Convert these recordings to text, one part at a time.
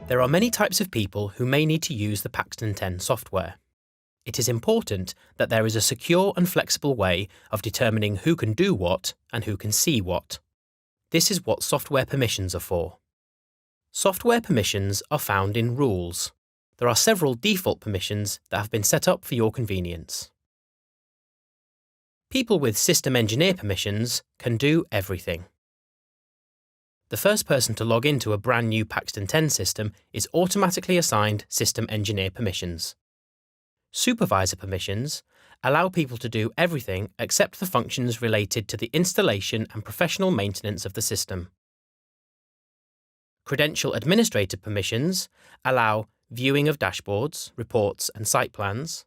There are many types of people who may need to use the Paxton10 software. It is important that there is a secure and flexible way of determining who can do what and who can see what. This is what software permissions are for. Software permissions are found in rules. There are several default permissions that have been set up for your convenience. People with system engineer permissions can do everything. The first person to log into a brand new Paxton10 system is automatically assigned system engineer permissions. Supervisor permissions allow people to do everything except the functions related to the installation and professional maintenance of the system. Credential administrator permissions allow viewing of dashboards, reports and site plans,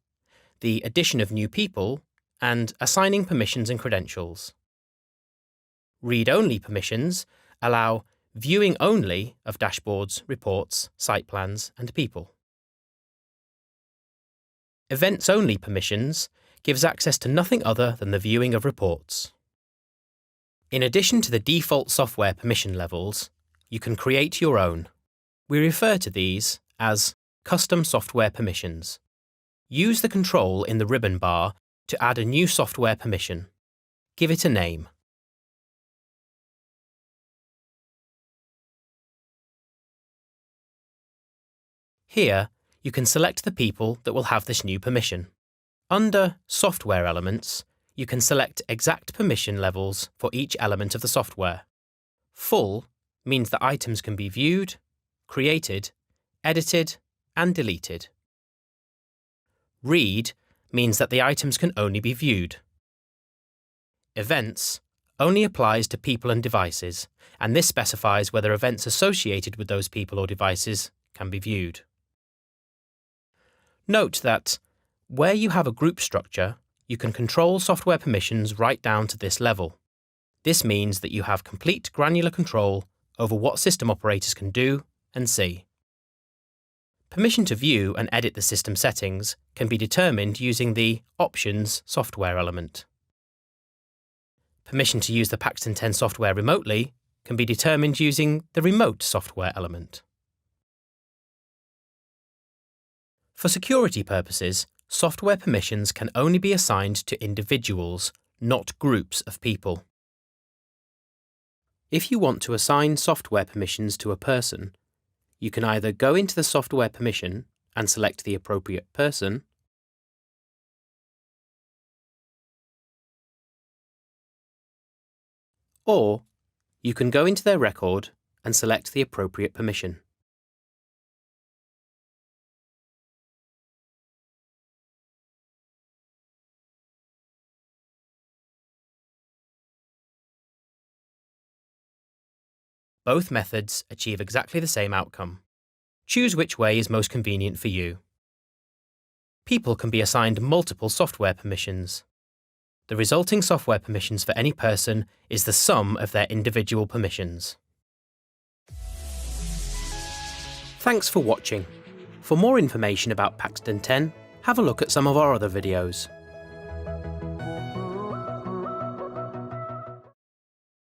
the addition of new people, and assigning permissions and credentials. Read-only permissions allow viewing only of dashboards, reports, site plans, and people. Events-only permissions gives access to nothing other than the viewing of reports. In addition to the default software permission levels, you can create your own. We refer to these as custom software permissions. Use the control in the ribbon bar to add a new software permission. Give it a name. Here, you can select the people that will have this new permission. Under Software Elements, you can select exact permission levels for each element of the software. Full means that items can be viewed, created, edited, and deleted. Read means that the items can only be viewed. Events only applies to people and devices, and this specifies whether events associated with those people or devices can be viewed. Note that, where you have a group structure, you can control software permissions right down to this level. This means that you have complete granular control over what system operators can do and see. Permission to view and edit the system settings can be determined using the Options software element. Permission to use the Paxton10 software remotely can be determined using the Remote software element. For security purposes, software permissions can only be assigned to individuals, not groups of people. If you want to assign software permissions to a person, you can either go into the software permission and select the appropriate person, or you can go into their record and select the appropriate permission. Both methods achieve exactly the same outcome. Choose which way is most convenient for you. People can be assigned multiple software permissions. The resulting software permissions for any person is the sum of their individual permissions. Thanks for watching. For more information about Paxton10, have a look at some of our other videos.